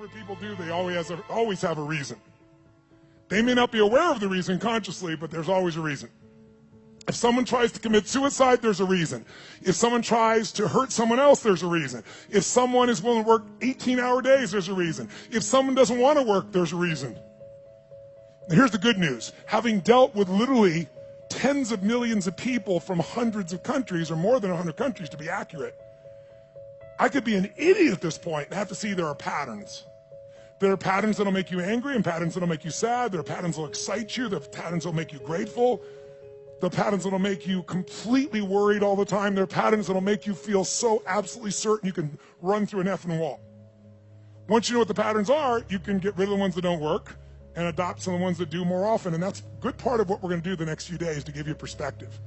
people do, they always have a reason. They may not be aware of the reason consciously, but there's always a reason. If someone tries to commit suicide, there's a reason. If someone tries to hurt someone else, there's a reason. If someone is willing to work 18-hour days, there's a reason. If someone doesn't want to work, there's a reason. Now, here's the good news. Having dealt with literally tens of millions of people from hundreds of countries, or more than 100 countries to be accurate, I could be an idiot at this point and have to see there are patterns. There are patterns that'll make you angry and patterns that'll make you sad. There are patterns that'll excite you. There are patterns that'll make you grateful. There are patterns that'll make you completely worried all the time. There are patterns that'll make you feel so absolutely certain you can run through an effing wall. Once you know what the patterns are, you can get rid of the ones that don't work and adopt some of the ones that do more often. And that's a good part of what we're going to do the next few days to give you perspective.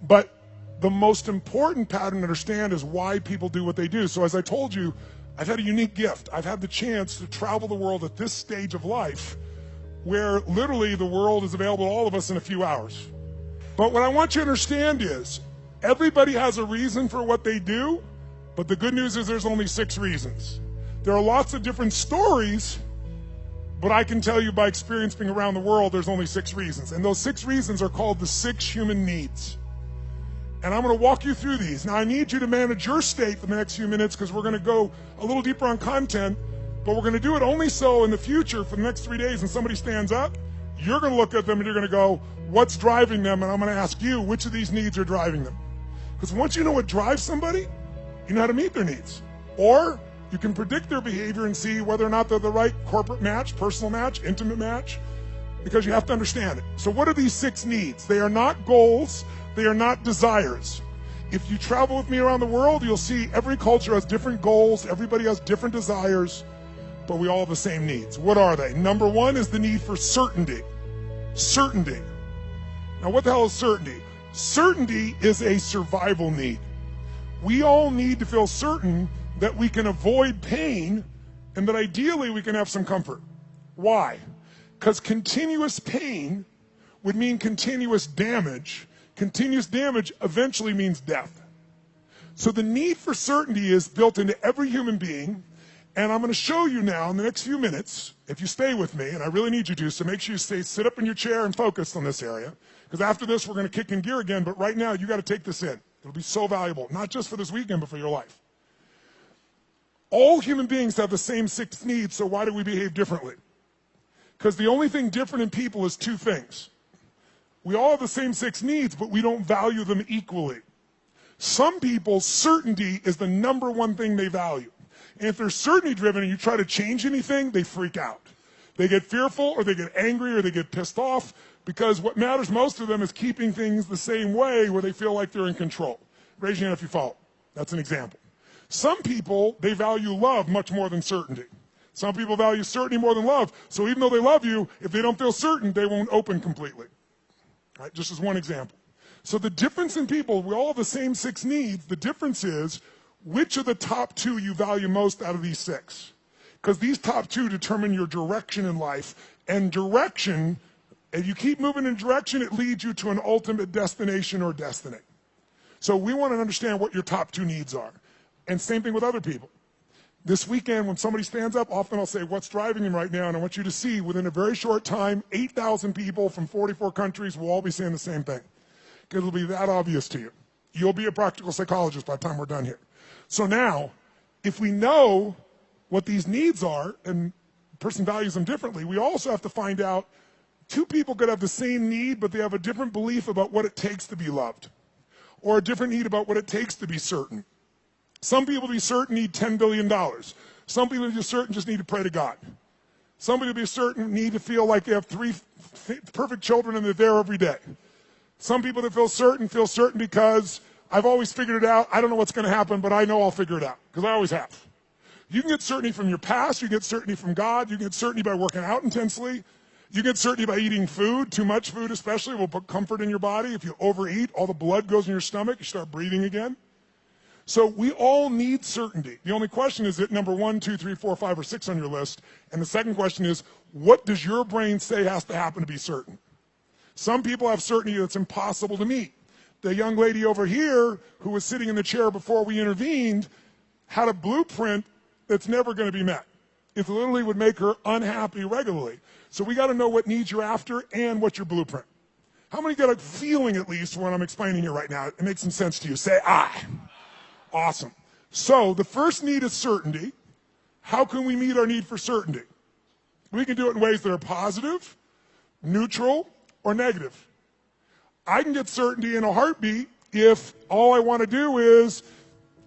But the most important pattern to understand is why people do what they do. So as I told you, I've had a unique gift. I've had the chance to travel the world at this stage of life where literally the world is available to all of us in a few hours. But what I want you to understand is everybody has a reason for what they do, but the good news is there's only 6 reasons. There are lots of different stories, but I can tell you by experience being around the world, there's only 6 reasons. And those 6 reasons are called the 6 human needs. And I'm going to walk you through these. Now, I need you to manage your state for the next few minutes because we're going to go a little deeper on content, but we're going to do it only so in the future for the next 3 days when somebody stands up, you're going to look at them and you're going to go, what's driving them? And I'm going to ask you, which of these needs are driving them? Because once you know what drives somebody, you know how to meet their needs. Or you can predict their behavior and see whether or not they're the right corporate match, personal match, intimate match, because you have to understand it. So what are these 6 needs? They are not goals. They are not desires. If you travel with me around the world, you'll see every culture has different goals. Everybody has different desires, but we all have the same needs. What are they? Number 1 is the need for certainty. Certainty. Now, what the hell is certainty? Certainty is a survival need. We all need to feel certain that we can avoid pain and that ideally we can have some comfort. Why? Because continuous pain would mean continuous damage. Continuous damage eventually means death. So the need for certainty is built into every human being, and I'm going to show you now in the next few minutes, if you stay with me, and I really need you to, so make sure you sit up in your chair and focus on this area, because after this we're going to kick in gear again, but right now you got to take this in. It'll be so valuable, not just for this weekend, but for your life. All human beings have the same 6 needs, so why do we behave differently? Because the only thing different in people is 2 things. We all have the same 6 needs, but we don't value them equally. Some people, certainty is the number 1 thing they value. And if they're certainty driven and you try to change anything, they freak out. They get fearful or they get angry or they get pissed off because what matters most to them is keeping things the same way where they feel like they're in control. Raise your hand if you follow. That's an example. Some people, they value love much more than certainty. Some people value certainty more than love. So even though they love you, if they don't feel certain, they won't open completely. Right? Just as one example. So the difference in people, we all have the same 6 needs. The difference is which of the top 2 you value most out of these 6. Because these top 2 determine your direction in life. And direction, if you keep moving in direction, it leads you to an ultimate destination or destiny. So we want to understand what your top 2 needs are. And same thing with other people. This weekend, when somebody stands up, often I'll say, what's driving him right now? And I want you to see, within a very short time, 8,000 people from 44 countries will all be saying the same thing. Because it'll be that obvious to you. You'll be a practical psychologist by the time we're done here. So now, if we know what these needs are, and a person values them differently, we also have to find out 2 people could have the same need, but they have a different belief about what it takes to be loved. Or a different need about what it takes to be certain. Some people to be certain need $10 billion. Some people to be certain just need to pray to God. Some people to be certain need to feel like they have 3 perfect children and they're there every day. Some people that feel certain because I've always figured it out. I don't know what's going to happen, but I know I'll figure it out because I always have. You can get certainty from your past. You can get certainty from God. You can get certainty by working out intensely. You get certainty by eating food. Too much food especially will put comfort in your body. If you overeat, all the blood goes in your stomach. You start breathing again. So we all need certainty. The only question is, it number 1, 2, 3, 4, 5, or 6 on your list? And the second question is, what does your brain say has to happen to be certain? Some people have certainty that's impossible to meet. The young lady over here who was sitting in the chair before we intervened had a blueprint that's never going to be met. It literally would make her unhappy regularly. So we got to know what needs you're after and what's your blueprint. How many get a feeling, at least, when I'm explaining it right now? It makes some sense to you. Say, I. Awesome. So the first need is certainty. How can we meet our need for certainty? We can do it in ways that are positive, neutral, or negative. I can get certainty in a heartbeat if all I want to do is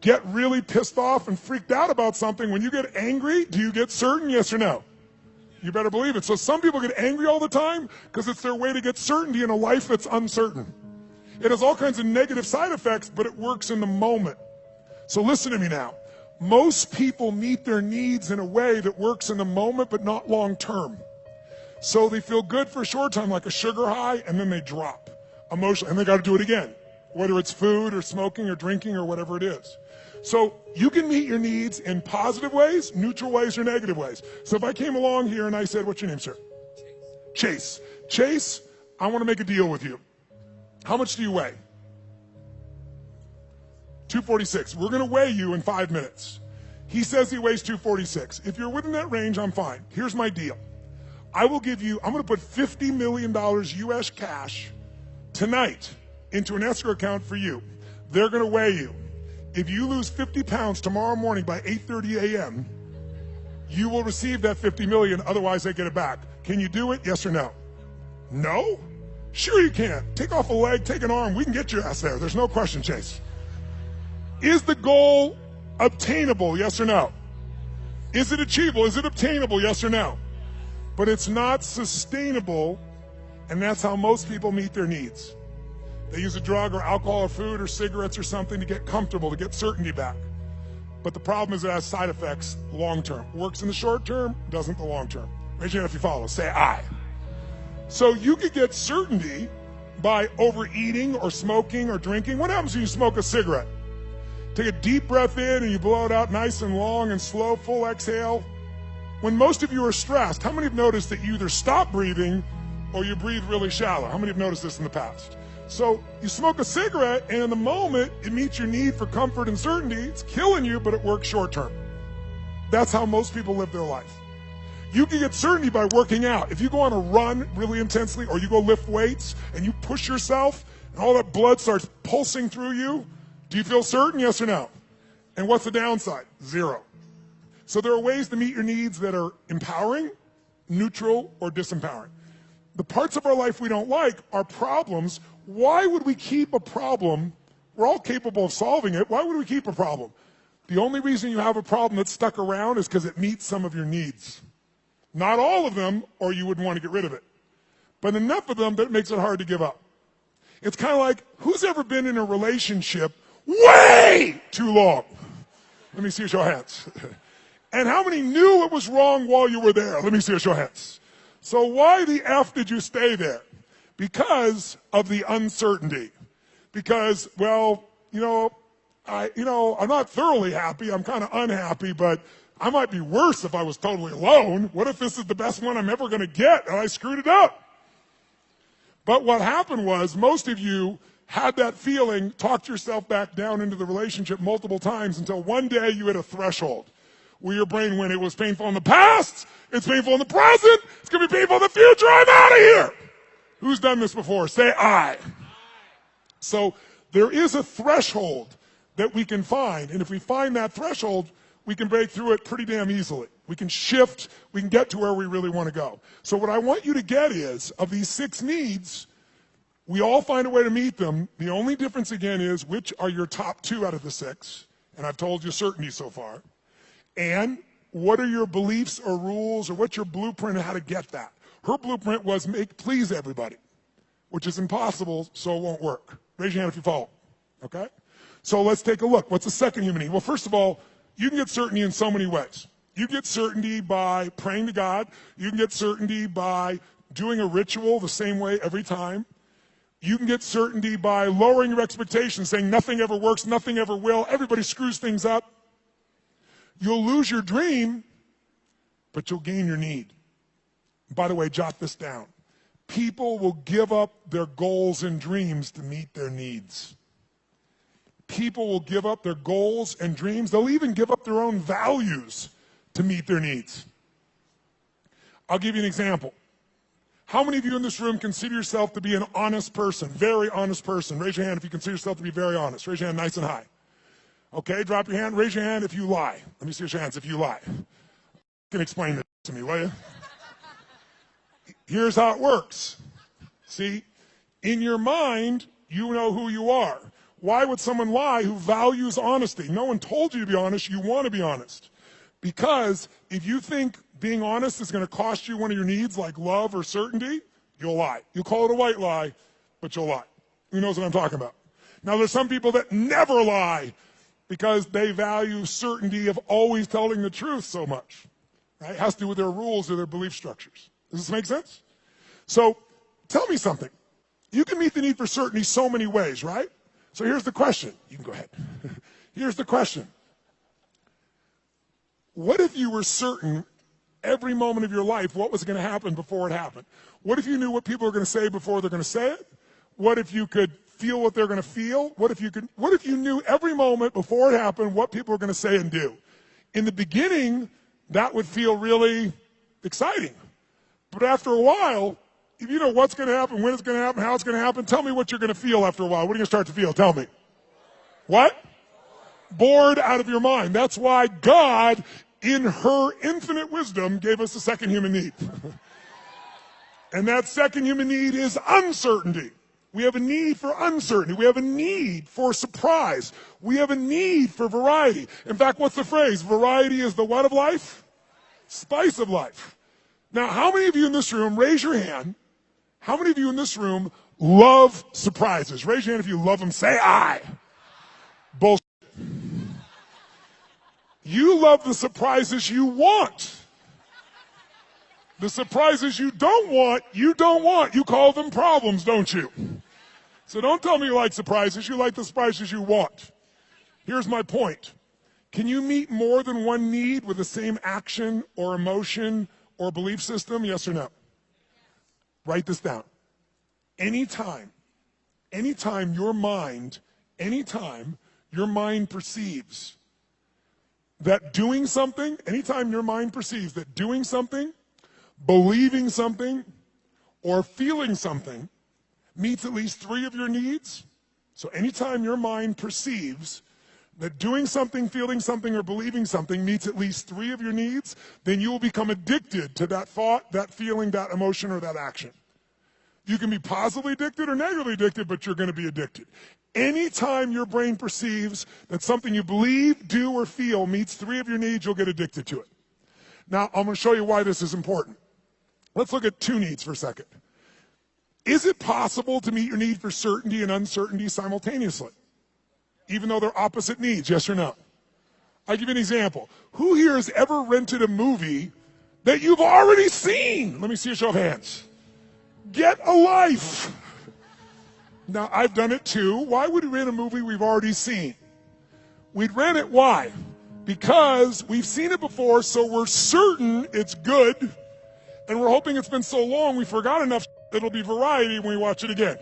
get really pissed off and freaked out about something. When you get angry, do you get certain, yes or no? You better believe it. So some people get angry all the time because it's their way to get certainty in a life that's uncertain. It has all kinds of negative side effects, but it works in the moment. So listen to me now. Most people meet their needs in a way that works in the moment, but not long term. So they feel good for a short time, like a sugar high, and then they drop emotionally, and they got to do it again, whether it's food or smoking or drinking or whatever it is. So you can meet your needs in positive ways, neutral ways, or negative ways. So if I came along here and I said, what's your name, sir? Chase. Chase, I want to make a deal with you. How much do you weigh? 246. We're going to weigh you in 5 minutes. He says he weighs 246. If you're within that range, I'm fine. Here's my deal. I'm going to put $50 million US cash tonight into an escrow account for you. They're going to weigh you. If you lose 50 pounds tomorrow morning by 8:30 a.m., you will receive that 50 million, otherwise they get it back. Can you do it? Yes or no? No? Sure you can. Take off a leg, take an arm, we can get your ass there. There's no question, Chase. Is the goal obtainable? Yes or no? Is it achievable? Is it obtainable? Yes or no? But it's not sustainable, and that's how most people meet their needs. They use a drug or alcohol or food or cigarettes or something to get comfortable, to get certainty back. But the problem is it has side effects long term. Works in the short term, doesn't the long term. Raise your hand if you follow. Say I. So you could get certainty by overeating or smoking or drinking. What happens when you smoke a cigarette? Take a deep breath in and you blow it out nice and long and slow, full exhale. When most of you are stressed, how many have noticed that you either stop breathing or you breathe really shallow? How many have noticed this in the past? So you smoke a cigarette, and in the moment, it meets your need for comfort and certainty. It's killing you, but it works short term. That's how most people live their life. You can get certainty by working out. If you go on a run really intensely, or you go lift weights, and you push yourself, and all that blood starts pulsing through you, do you feel certain, yes or no? And what's the downside? Zero. So there are ways to meet your needs that are empowering, neutral, or disempowering. The parts of our life we don't like are problems. Why would we keep a problem? We're all capable of solving it. Why would we keep a problem? The only reason you have a problem that's stuck around is because it meets some of your needs. Not all of them, or you wouldn't want to get rid of it. But enough of them that it makes it hard to give up. It's kind of like, who's ever been in a relationship way too long? Let me see a show of hands. And how many knew it was wrong while you were there? Let me see a show of hands. So why the F did you stay there? Because of the uncertainty. Because, well, I'm not thoroughly happy. I'm kind of unhappy, but I might be worse if I was totally alone. What if this is the best one I'm ever going to get and I screwed it up? But what happened was most of you had that feeling, talked yourself back down into the relationship multiple times until one day you hit a threshold where your brain went, it was painful in the past, it's painful in the present, it's going to be painful in the future, I'm out of here. Who's done this before? Say I. So there is a threshold that we can find, and if we find that threshold, we can break through it pretty damn easily. We can shift, we can get to where we really want to go. So what I want you to get is, of these 6 needs, we all find a way to meet them. The only difference, again, is which are your top 2 out of the 6, and I've told you certainty so far. And what are your beliefs or rules, or what's your blueprint on how to get that? Her blueprint was please everybody, which is impossible, so it won't work. Raise your hand if you follow. Okay? So let's take a look. What's the second human need? Well, first of all, you can get certainty in so many ways. You get certainty by praying to God. You can get certainty by doing a ritual the same way every time. You can get certainty by lowering your expectations, saying nothing ever works, nothing ever will, everybody screws things up. You'll lose your dream, but you'll gain your need. By the way, jot this down. People will give up their goals and dreams to meet their needs. People will give up their goals and dreams. They'll even give up their own values to meet their needs. I'll give you an example. How many of you in this room consider yourself to be an honest person, very honest person? Raise your hand if you consider yourself to be very honest. Raise your hand nice and high. Okay, drop your hand. Raise your hand if you lie. Let me see your hands if you lie. You can explain this to me, will you? Here's how it works. See, in your mind, you know who you are. Why would someone lie who values honesty? No one told you to be honest. You want to be honest. Because if you think being honest is going to cost you one of your needs like love or certainty, you'll lie. You'll call it a white lie, but you'll lie. Who knows what I'm talking about? Now, there's some people that never lie because they value certainty of always telling the truth so much. Right? It has to do with their rules or their belief structures. Does this make sense? So tell me something. You can meet the need for certainty so many ways, right? So here's the question. You can go ahead. Here's the question. What if you were certain every moment of your life what was going to happen before it happened? What if you knew what people are going to say before they're going to say it? What if you could feel what they're going to feel? What if you knew every moment before it happened what people are going to say and do? In the beginning, that would feel really exciting. But after a while, if you know what's going to happen, when it's going to happen, how it's going to happen, tell me what you're going to feel after a while. What are you going to start to feel? Tell me. What? Bored out of your mind. That's why God, in her infinite wisdom, gave us a second human need. And that second human need is uncertainty. We have a need for uncertainty. We have a need for surprise. We have a need for variety. In fact, what's the phrase? Variety is the what of life? Spice of life. Now, how many of you in this room, raise your hand, how many of you in this room love surprises? Raise your hand if you love them. Say I. Bullshit. You love the surprises you want. The surprises you don't want, you don't want. You call them problems, don't you? So don't tell me you like surprises. You like the surprises you want. Here's my point. Can you meet more than one need with the same action or emotion or belief system? Yes or no? Write this down. Anytime your mind perceives that doing something, believing something, or feeling something meets at least three of your needs. So anytime your mind perceives that doing something, feeling something, or believing something meets at least three of your needs, then you will become addicted to that thought, that feeling, that emotion, or that action. You can be positively addicted or negatively addicted, but you're going to be addicted. Anytime your brain perceives that something you believe, do, or feel meets three of your needs, you'll get addicted to it. Now, I'm going to show you why this is important. Let's look at two needs for a second. Is it possible to meet your need for certainty and uncertainty simultaneously, even though they're opposite needs, yes or no? I'll give you an example. Who here has ever rented a movie that you've already seen? Let me see a show of hands. Get a life. Now, I've done it too. Why would we rent a movie we've already seen? We'd rent it, why? Because we've seen it before, so we're certain it's good, and we're hoping it's been so long we forgot enough it'll be variety when we watch it again.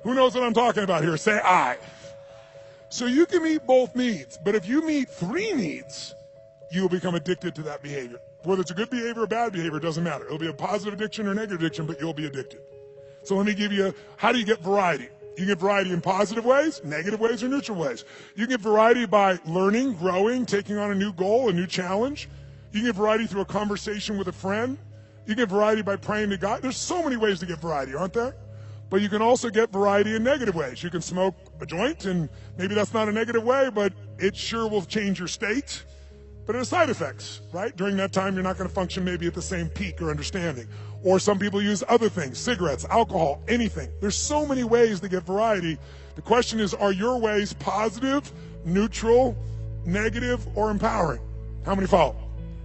Who knows what I'm talking about here? Say I. So you can meet both needs, but if you meet three needs, you'll become addicted to that behavior. Whether it's a good behavior or bad behavior, doesn't matter. It'll be a positive addiction or negative addiction, but you'll be addicted. So let me give you, how do you get variety? You can get variety in positive ways, negative ways, or neutral ways. You can get variety by learning, growing, taking on a new goal, a new challenge. You can get variety through a conversation with a friend. You can get variety by praying to God. There's so many ways to get variety, aren't there? But you can also get variety in negative ways. You can smoke a joint, and maybe that's not a negative way, but it sure will change your state. But it has side effects, right? During that time, you're not going to function maybe at the same peak or understanding. Or some people use other things, cigarettes, alcohol, anything. There's so many ways to get variety. The question is, are your ways positive, neutral, negative, or empowering? How many follow?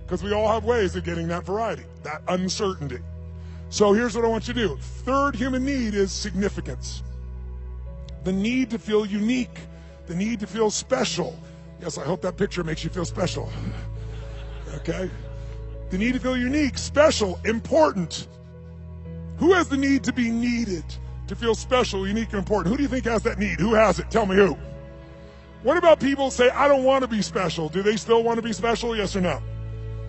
Because we all have ways of getting that variety, that uncertainty. So here's what I want you to do. Third human need is significance. The need to feel unique, the need to feel special. Yes, I hope that picture makes you feel special. Okay? The need to feel unique, special, important. Who has the need to be needed, to feel special, unique, and important? Who do you think has that need? Who has it? Tell me who. What about people who say, I don't want to be special? Do they still want to be special? Yes or no?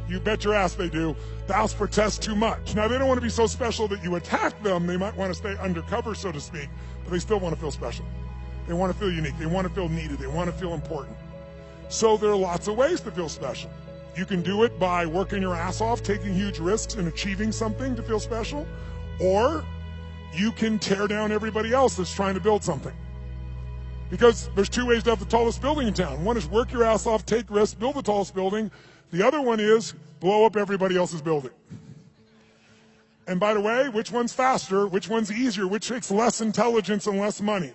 You bet your ass they do. Thou protest too much. Now, they don't want to be so special that you attack them. They might want to stay undercover, so to speak, but they still want to feel special. They want to feel unique. They want to feel needed. They want to feel important. So there are lots of ways to feel special. You can do it by working your ass off, taking huge risks and achieving something to feel special, or you can tear down everybody else that's trying to build something. Because there's two ways to have the tallest building in town. One is work your ass off, take risks, build the tallest building. The other one is blow up everybody else's building. And by the way, which one's faster? Which one's easier? Which takes less intelligence and less money?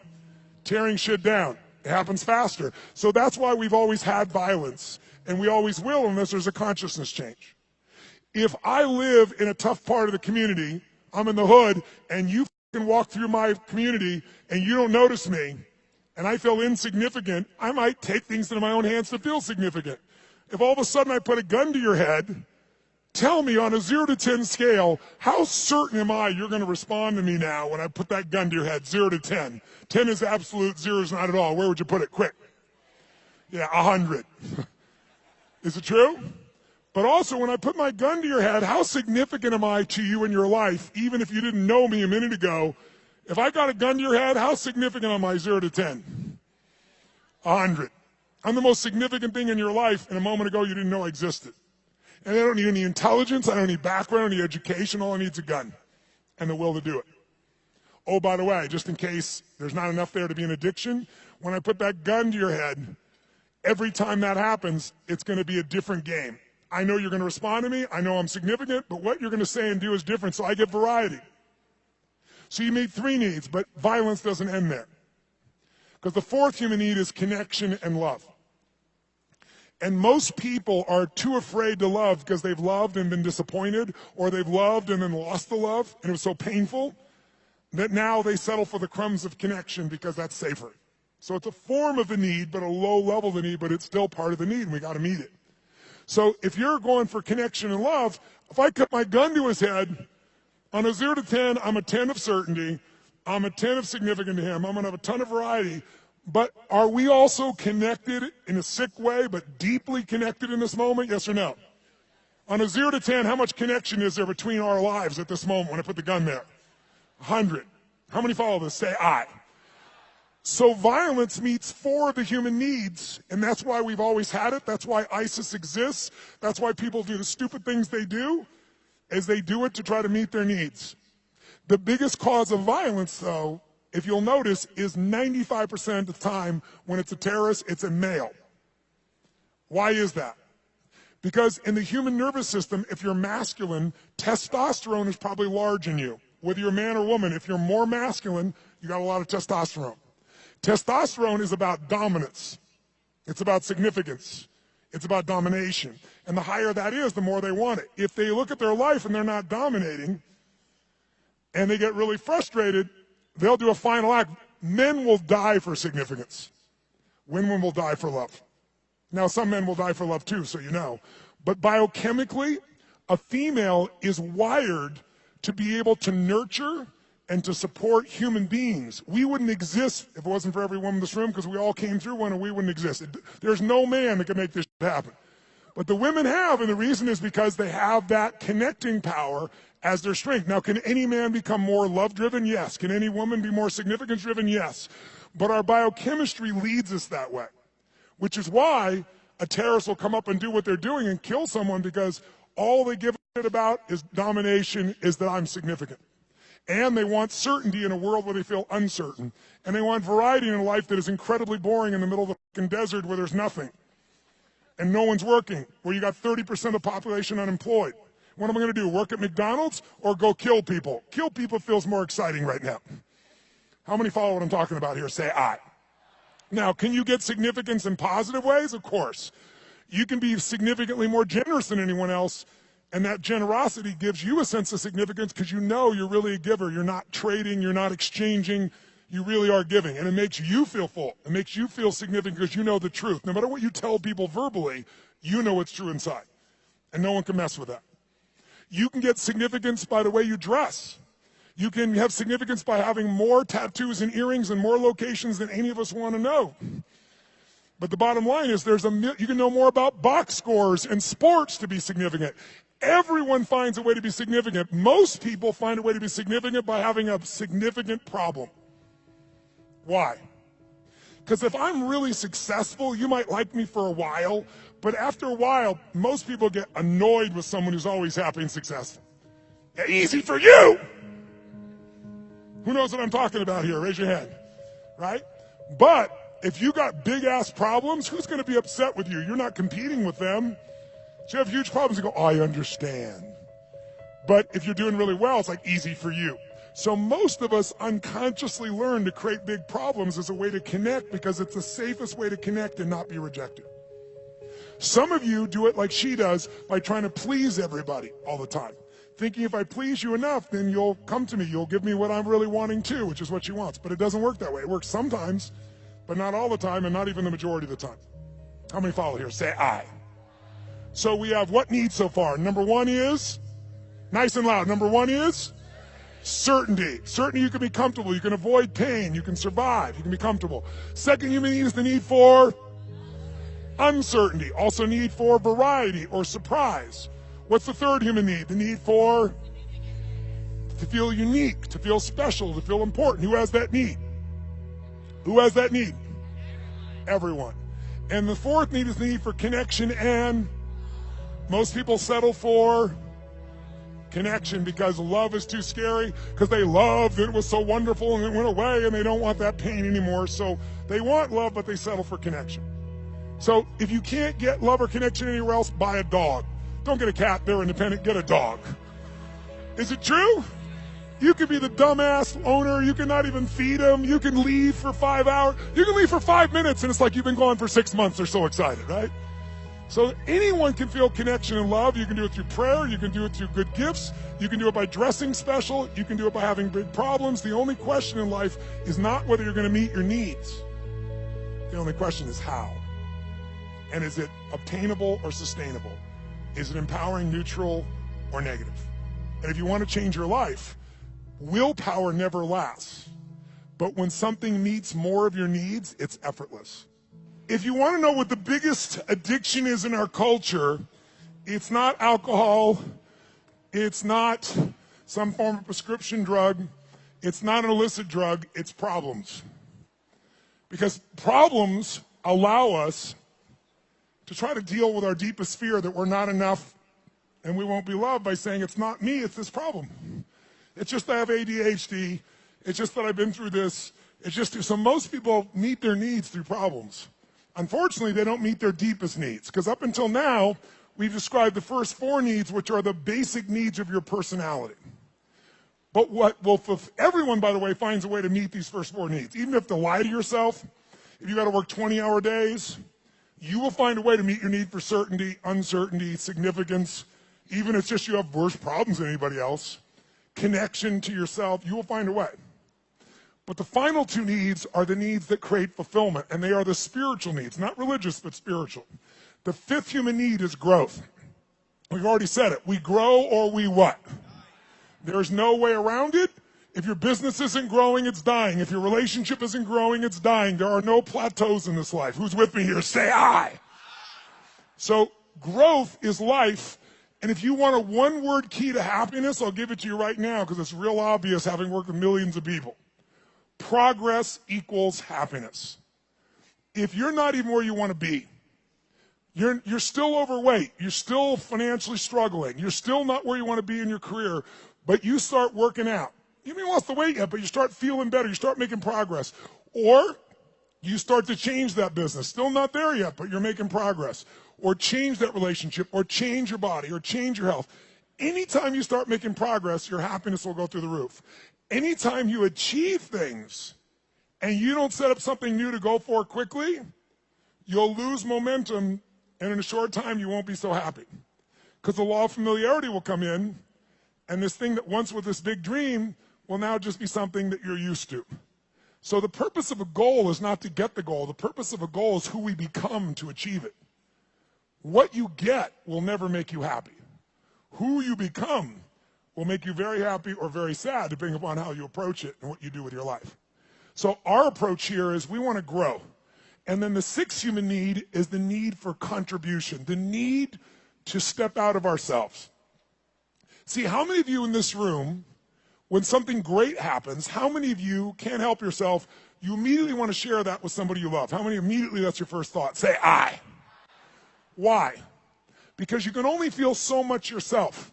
Tearing shit down. It happens faster. So that's why we've always had violence, and we always will unless there's a consciousness change. If I live in a tough part of the community, I'm in the hood, and you can walk through my community and you don't notice me, and I feel insignificant, I might take things into my own hands to feel significant. If all of a sudden I put a gun to your head, tell me on a 0 to 10 scale, how certain am I you're going to respond to me now when I put that gun to your head, 0 to 10? 10 is absolute, 0 is not at all. Where would you put it? Quick. Yeah, 100. Is it true? But also, when I put my gun to your head, how significant am I to you in your life, even if you didn't know me a minute ago? If I got a gun to your head, how significant am I, 0 to 10? 100. I'm the most significant thing in your life, and a moment ago you didn't know I existed. And I don't need any intelligence, I don't need background, I don't need education, all I need is a gun and the will to do it. Oh, by the way, just in case there's not enough there to be an addiction, when I put that gun to your head, every time that happens, it's going to be a different game. I know you're going to respond to me, I know I'm significant, but what you're going to say and do is different, so I get variety. So you meet 3 needs, but violence doesn't end there. Because the 4th human need is connection and love. And most people are too afraid to love because they've loved and been disappointed, or they've loved and then lost the love, and it was so painful that now they settle for the crumbs of connection because that's safer. So it's a form of a need, but a low level of the need, but it's still part of the need, and we got to meet it. So if you're going for connection and love, if I cut my gun to his head, on a 0 to 10, I'm a 10 of certainty, I'm a 10 of significant to him, I'm going to have a ton of variety. But are we also connected in a sick way, but deeply connected in this moment? Yes or no? On a 0 to 10, how much connection is there between our lives at this moment when I put the gun there? 100. How many follow this? Say I. So violence meets 4 of the human needs, and that's why we've always had it. That's why ISIS exists. That's why people do the stupid things they do, is they do it to try to meet their needs. The biggest cause of violence, though, if you'll notice, is 95% of the time when it's a terrorist, it's a male. Why is that? Because in the human nervous system, if you're masculine, testosterone is probably large in you. Whether you're a man or woman, if you're more masculine, you got a lot of testosterone. Testosterone is about dominance. It's about significance. It's about domination. And the higher that is, the more they want it. If they look at their life and they're not dominating, and they get really frustrated, they'll do a final act. Men will die for significance. Women will die for love. Now, some men will die for love too, so you know. But biochemically, a female is wired to be able to nurture and to support human beings. We wouldn't exist if it wasn't for every woman in this room, because we all came through one and we wouldn't exist. There's no man that can make this happen. But the women have, and the reason is because they have that connecting power as their strength. Now, can any man become more love-driven? Yes. Can any woman be more significance-driven? Yes. But our biochemistry leads us that way, which is why a terrorist will come up and do what they're doing and kill someone, because all they give a shit about is domination, is that I'm significant. And they want certainty in a world where they feel uncertain. And they want variety in a life that is incredibly boring in the middle of the fucking desert where there's nothing. And no one's working, where you got 30% of the population unemployed. What am I going to do, work at McDonald's or go kill people? Kill people feels more exciting right now. How many follow what I'm talking about here? Say I. Now, can you get significance in positive ways? Of course. You can be significantly more generous than anyone else, and that generosity gives you a sense of significance because you know you're really a giver. You're not trading, you're not exchanging, you really are giving. And it makes you feel full. It makes you feel significant because you know the truth. No matter what you tell people verbally, you know what's true inside. And no one can mess with that. You can get significance by the way you dress. You can have significance by having more tattoos and earrings in more locations than any of us want to know. But the bottom line is you can know more about box scores and sports to be significant. Everyone finds a way to be significant. Most people find a way to be significant by having a significant problem. Why? Because if I'm really successful, you might like me for a while, but after a while, most people get annoyed with someone who's always happy and successful. Yeah, easy for you! Who knows what I'm talking about here? Raise your hand. Right? But if you got big-ass problems, who's going to be upset with you? You're not competing with them. So you have huge problems, you go, oh, I understand. But if you're doing really well, it's like easy for you. So most of us unconsciously learn to create big problems as a way to connect because it's the safest way to connect and not be rejected. Some of you do it like she does by trying to please everybody all the time. Thinking if I please you enough, then you'll come to me. You'll give me what I'm really wanting too, which is what she wants. But it doesn't work that way. It works sometimes, but not all the time and not even the majority of the time. How many follow here? Say I. So we have what needs so far? Number one is, nice and loud, number one is certainty. Certainty you can be comfortable. You can avoid pain. You can survive. You can be comfortable. Second human need is the need for uncertainty. Also need for variety or surprise. What's the third human need? The need for to feel unique, to feel special, to feel important. Who has that need? Who has that need? Everyone. And the fourth need is the need for connection, and most people settle for connection because love is too scary, because they loved it was so wonderful and it went away and they don't want that pain anymore. So they want love, but they settle for connection. So if you can't get love or connection anywhere else, buy a dog. Don't get a cat, they're independent, get a dog. Is it true? You can be the dumbass owner, you can not even feed them, you can leave for 5 hours, you can leave for 5 minutes and it's like you've been gone for 6 months, they're so excited, right? So anyone can feel connection and love. You can do it through prayer, you can do it through good gifts, you can do it by dressing special, you can do it by having big problems. The only question in life is not whether you're going to meet your needs. The only question is how. And is it obtainable or sustainable? Is it empowering, neutral, or negative? And if you want to change your life, willpower never lasts. But when something meets more of your needs, it's effortless. If you want to know what the biggest addiction is in our culture, it's not alcohol, it's not some form of prescription drug, it's not an illicit drug, it's problems. Because problems allow us to try to deal with our deepest fear that we're not enough and we won't be loved by saying it's not me, it's this problem. It's just that I have ADHD, it's just that I've been through this, it's just, so most people meet their needs through problems. Unfortunately, they don't meet their deepest needs, because up until now, we've described the first 4 needs, which are the basic needs of your personality. But everyone, by the way, finds a way to meet these first 4 needs. Even if you have to lie to yourself, if you got to work 20-hour days, you will find a way to meet your need for certainty, uncertainty, significance, even if it's just you have worse problems than anybody else, connection to yourself, you will find a way. But the final 2 needs are the needs that create fulfillment, and they are the spiritual needs, not religious, but spiritual. The 5th human need is growth. We've already said it. We grow or we what? There's no way around it. If your business isn't growing, it's dying. If your relationship isn't growing, it's dying. There are no plateaus in this life. Who's with me here? Say I. So growth is life. And if you want a one-word key to happiness, I'll give it to you right now because it's real obvious having worked with millions of people. Progress equals happiness. If you're not even where you want to be, you're still overweight, you're still financially struggling, you're still not where you want to be in your career, but you start working out. You haven't lost the weight yet, but you start feeling better, you start making progress. Or you start to change that business. Still not there yet, but you're making progress. Or change that relationship, or change your body, or change your health. Anytime you start making progress, your happiness will go through the roof. Anytime you achieve things and you don't set up something new to go for quickly, you'll lose momentum, and in a short time you won't be so happy. Because the law of familiarity will come in, and this thing that once was this big dream will now just be something that you're used to. So the purpose of a goal is not to get the goal. The purpose of a goal is who we become to achieve it. What you get will never make you happy. Who you become will make you very happy or very sad, depending upon how you approach it and what you do with your life. So our approach here is we want to grow. And then the sixth human need is the need for contribution, the need to step out of ourselves. See, how many of you in this room, when something great happens, how many of you can't help yourself, you immediately want to share that with somebody you love? How many immediately that's your first thought? Say, I. Why? Because you can only feel so much yourself.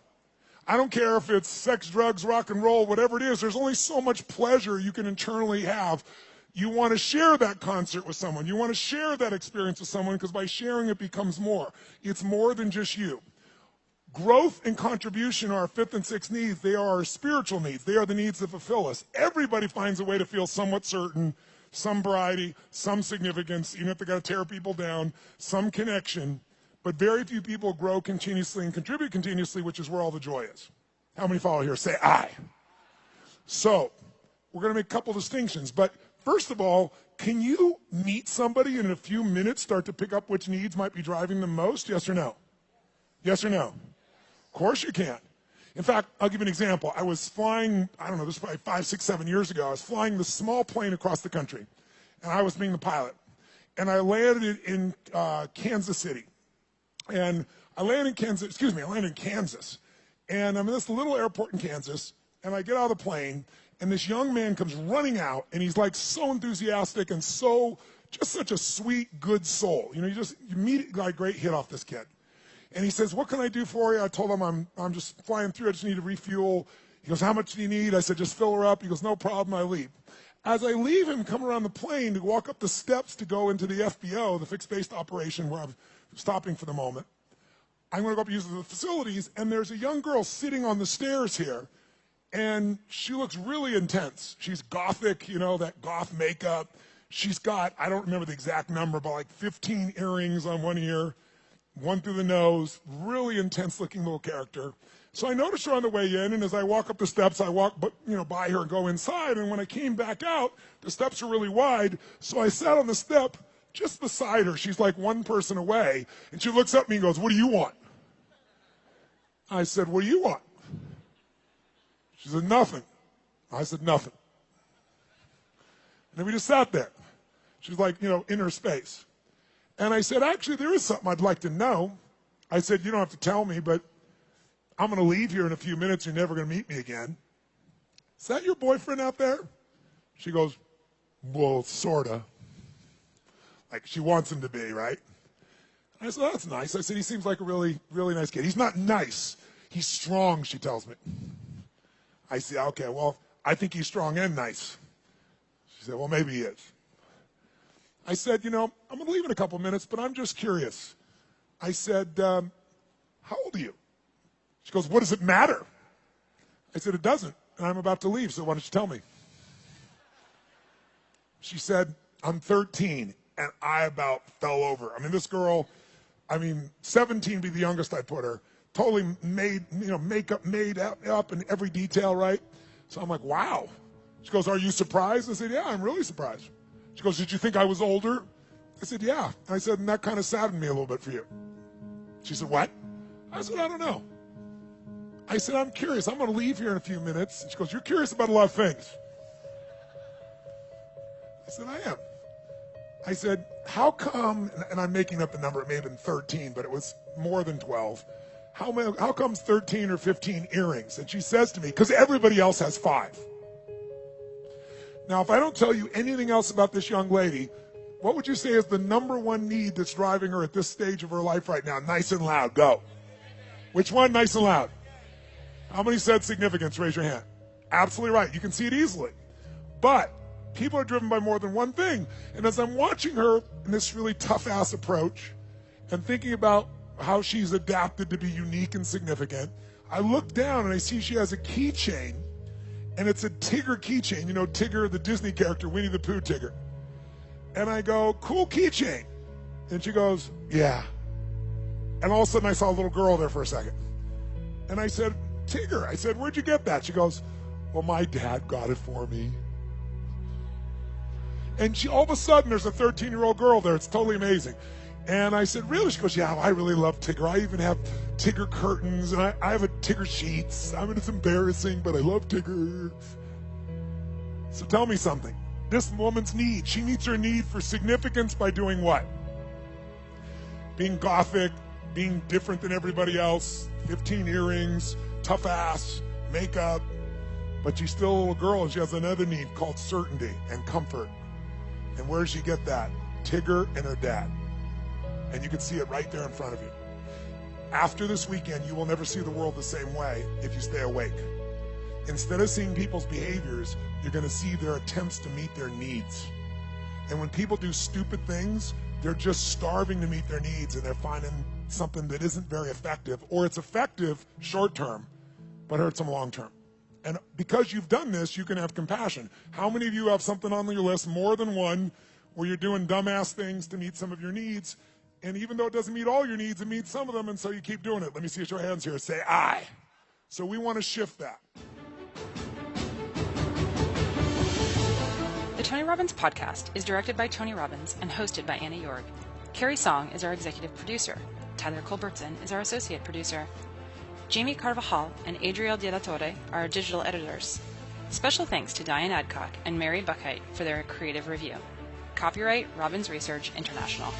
I don't care if it's sex, drugs, rock and roll, whatever it is, there's only so much pleasure you can internally have. You want to share that concert with someone. You want to share that experience with someone because by sharing it becomes more. It's more than just you. Growth and contribution are our fifth and sixth needs. They are our spiritual needs. They are the needs that fulfill us. Everybody finds a way to feel somewhat certain, some variety, some significance, even if they got to tear people down, some connection. But very few people grow continuously and contribute continuously, which is where all the joy is. How many follow here? Say I. So we're going to make a couple distinctions. But first of all, can you meet somebody and in a few minutes start to pick up which needs might be driving them most? Yes or no? Yes or no? Of course you can. In fact, I'll give you an example. I was flying, I don't know, this was probably 5, 6, 7 years ago. I was flying this small plane across the country, and I was being the pilot. And I landed in Kansas City. And I landed in Kansas. And I'm in this little airport in Kansas, and I get out of the plane, and this young man comes running out, and he's like so enthusiastic and so, just such a sweet, good soul. You know, you immediately got a great hit off this kid. And he says, what can I do for you? I told him I'm just flying through. I just need to refuel. He goes, how much do you need? I said, just fill her up. He goes, no problem. I leave. As I leave him, come around the plane to walk up the steps to go into the FBO, the fixed-based operation where I'm stopping for the moment, I'm going to go up and use the facilities, and there's a young girl sitting on the stairs here, and she looks really intense. She's gothic, you know, that goth makeup. She's got, I don't remember the exact number, but like 15 earrings on one ear, one through the nose, really intense-looking little character. So I noticed her on the way in, and as I walk up the steps, I walk by her and go inside, and when I came back out, the steps are really wide, so I sat on the step just beside her. She's like one person away, and she looks up at me and goes, what do you want? I said, what do you want? She said, nothing. I said, nothing. And then we just sat there. She was like, in her space. And I said, actually, there is something I'd like to know. I said, you don't have to tell me, but I'm going to leave here in a few minutes. You're never going to meet me again. Is that your boyfriend out there? She goes, well, sort of. Like she wants him to be, right? I said, oh, that's nice. I said, he seems like a really, really nice kid. He's not nice. He's strong, she tells me. I said, okay, well, I think he's strong and nice. She said, well, maybe he is. I said, I'm going to leave in a couple minutes, but I'm just curious. I said, how old are you? She goes, what does it matter? I said, it doesn't, and I'm about to leave, so why don't you tell me? She said, I'm 13, and I about fell over. I mean, this girl, 17 would be the youngest I put her, totally made, makeup made up in every detail, right? So I'm like, wow. She goes, are you surprised? I said, yeah, I'm really surprised. She goes, did you think I was older? I said, yeah. I said, and that kind of saddened me a little bit for you. She said, what? I said, I don't know. I said, I'm curious. I'm going to leave here in a few minutes. And she goes, you're curious about a lot of things. I said, I am. I said, how come, and I'm making up the number, it may have been 13, but it was more than 12. How comes 13 or 15 earrings? And she says to me, because everybody else has 5. Now, if I don't tell you anything else about this young lady, what would you say is the number one need that's driving her at this stage of her life right now? Nice and loud, go. Which one, nice and loud? How many said significance? Raise your hand. Absolutely right. You can see it easily. But people are driven by more than one thing. And as I'm watching her in this really tough-ass approach and thinking about how she's adapted to be unique and significant, I look down and I see she has a keychain, and it's a Tigger keychain. You know Tigger, the Disney character, Winnie the Pooh Tigger. And I go, cool keychain. And she goes, yeah. And all of a sudden I saw a little girl there for a second. And I said, Tigger, I said, where'd you get that? She goes, well, my dad got it for me. And all of a sudden, there's a 13-year-old girl there. It's totally amazing. And I said, really? She goes, yeah, I really love Tigger. I even have Tigger curtains, and I have a Tigger sheets. It's embarrassing, but I love Tigger. So tell me something. this woman's need. She meets her need for significance by doing what? Being gothic, being different than everybody else, 15 earrings, tough ass, makeup, but she's still a little girl and she has another need called certainty and comfort. And where does she get that? Tigger and her dad. And you can see it right there in front of you. After this weekend, you will never see the world the same way if you stay awake. Instead of seeing people's behaviors, you're going to see their attempts to meet their needs. And when people do stupid things, they're just starving to meet their needs, and they're finding something that isn't very effective, or it's effective short term, but hurts them long term. And because you've done this, you can have compassion. How many of you have something on your list, more than one, where you're doing dumbass things to meet some of your needs, and even though it doesn't meet all your needs, it meets some of them, and so you keep doing it? Let me see your hands here. Say I. So we want to shift that. The Tony Robbins podcast is directed by Tony Robbins and hosted by Anna Jorg. Carrie Song is our executive producer. Tyler Culbertson is our associate producer. Jamie Carvajal and Adriel De La Torre are our digital editors. Special thanks to Diane Adcock and Mary Buckheit for their creative review. Copyright Robbins Research International.